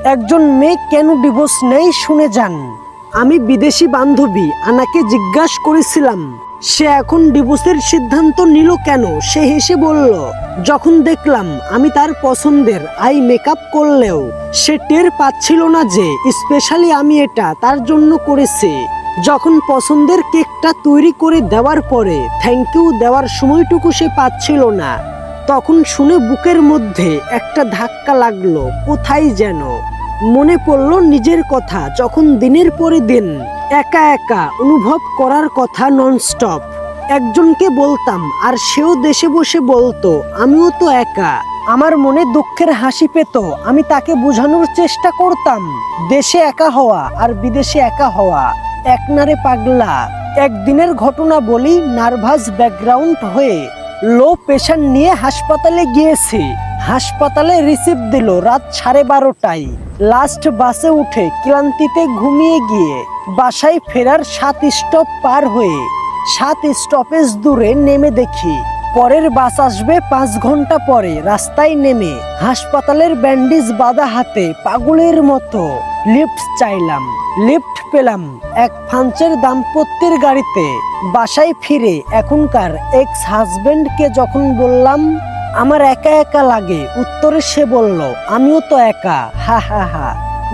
একজন মেয়ে কেন ডিভোর্স নেয় শুনে যান। আমি বিদেশি বান্ধবী আনাকে জিজ্ঞাসা করেছিলাম সে এখন ডিভোর্সের সিদ্ধান্ত নিল কেন। সে হেসে বলল, যখন দেখলাম আমি তার পছন্দের আই মেকআপ করলেও সে টের পাচ্ছিল না যে স্পেশালি আমি এটা তার জন্য করেছি। যখন পছন্দের কেকটা তৈরি করে দেওয়ার পরে থ্যাংক ইউ দেওয়ার সময়টুকু সে পাচ্ছিল না, তখন শুনে বুকের মধ্যে একটা ধাক্কা লাগলো। কোথায় যেন মনে পড়ল নিজের কথা, যখন দিনের পরে দিন একা একা অনুভব করার কথা ননস্টপ। একজনকে বলতাম আর সেও দেশে বসে বলতো আমিও তো একা। আমার মনে দুঃখের হাসি পেত। আমি তাকে বোঝানোর চেষ্টা করতাম দেশে একা হওয়া আর বিদেশে একা হওয়া এক না রে পাগলা। একদিনের ঘটনা বলি, নার্ভাস ব্যাকগ্রাউন্ড হয়ে লো প্রেশার নিয়ে হাসপাতালে গিয়েছি। হাসপাতালে রিসিভ দিল রাত 12:30টায়। লাস্ট বাসে উঠে ক্লান্তিতে ঘুমিয়ে গিয়ে বাসায় ফেরার 7 স্টপ পার হয়ে 7 স্টপেজ দূরে নেমে দেখি পরের বাস আসবে 5 ঘন্টা পরে। রাস্তায় নেমে হাসপাতালের ব্যান্ডেজ বাঁধা হাতে পাগলের মতো লিফট চাইলাম, লিফট পেলাম। এক ফ্রান্সের দাম্পত্যের গাড়িতে বাসায় ফিরে এখনকার এক্স হাজবেন্ডকে যখন বললাম আমার একা একা লাগে, উত্তরে সে বলল আমিও তো একা, হা হা হা।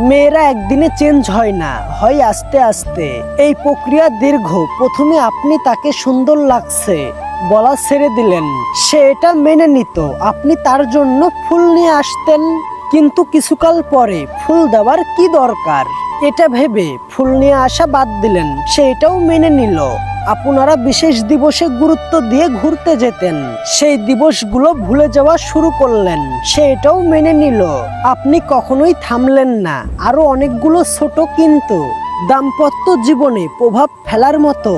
মেয়েরা একদিনে চেঞ্জ হয় না, হয় আস্তে আস্তে। এই প্রক্রিয়া দীর্ঘ। প্রথমে আপনি তাকে সুন্দর লাগছে বলা ছেড়ে দিলেন, সে এটা মেনে নিত। আপনি তার জন্য ফুল নিয়ে আসতেন, কিন্তু কিছুকাল পরে ফুল দেওয়ার কি দরকার এটা ভেবে ফুল নিয়ে আসা বাদ দিলেন। সে এটাও মেনে নিল। আপনারা বিশেষ দিবসে গুরুত্ব দিয়ে ঘুরতে যেতেন, সেই দিবসগুলো ভুলে যাওয়া শুরু করলেন। সে এটাও মেনে নিল। আপনি কখনোই থামলেন না। আরো অনেকগুলো ছোট কিন্তু দাম্পত্য জীবনে প্রভাব ফেলার মতো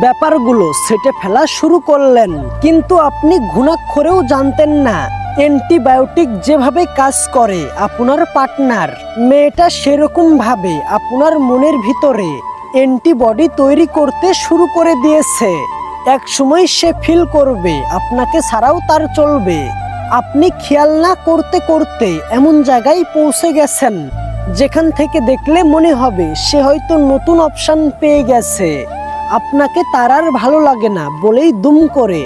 ব্যাপারগুলো সেটে ফেলা শুরু করলেন। কিন্তু আপনি ঘুণাক্ষরেও জানতেন না অ্যান্টিবায়োটিক যেভাবে কাজ করে আপনার পার্টনার, মেয়েটা সেরকম ভাবে আপনার মনের ভিতরে অ্যান্টিবডি তৈরি করতে শুরু করে দিয়েছে। এক সময় সে ফিল করবে আপনাকে ছাড়াও তার চলবে। আপনি খেয়াল না করতে করতে এমন জায়গায় পৌঁছে গেছেন যেখান থেকে দেখলে মনে হবে সে হয়তো নতুন অপশন পেয়ে গেছে। আপনাকে তার আর ভালো লাগে না বলেই দুম করে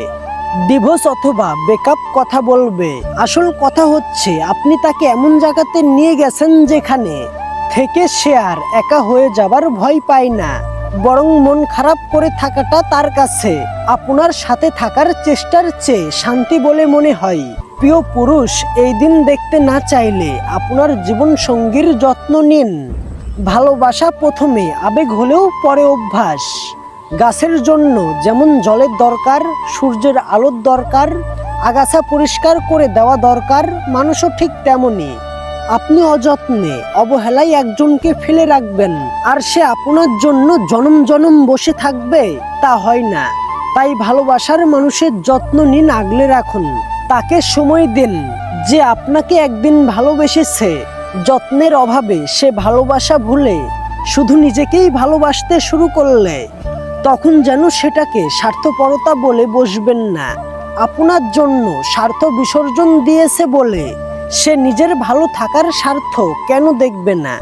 ডিভোর্স অথবা ব্রেকআপ কথা বলবে। আসল কথা হচ্ছে আপনি তাকে এমন জায়গাতে নিয়ে গেছেন যেখানে থেকে সে আর একা হয়ে যাবার ভয় পায় না, বরং মন খারাপ করে থাকাটা তার কাছে আপনার সাথে থাকার চেষ্টার চেয়ে শান্তি বলে মনে হয়। প্রিয় পুরুষ, এই দিন দেখতে না চাইলে আপনার জীবন সঙ্গীর যত্ন নিন। ভালোবাসা প্রথমে আবেগ হলেও পরে অভ্যাস। গাছের জন্য যেমন জলের দরকার, সূর্যের আলোর দরকার, আগাছা পরিষ্কার করে দেওয়া দরকার, মানুষও ঠিক তেমনই। আপনি অযত্নে অবহেলায় একজনকে ফেলে রাখবেন আর সে আপনার জন্য জনম জনম বসে থাকবে, তা হয় না। তাই ভালোবাসার মানুষের যত্ন নিন, আগলে রাখুন, তাকে সময় দিন। যে আপনাকে একদিন ভালোবেসেছে, যত্নের অভাবে সে ভালোবাসা ভুলে শুধু নিজেকেই ভালোবাসতে শুরু করলে তখন যেন সেটাকে স্বার্থপরতা বলে বসবেন না। আপনার জন্য স্বার্থ বিসর্জন দিয়েছে বলে সে নিজের ভালো থাকার স্বার্থ কেন দেখবে না?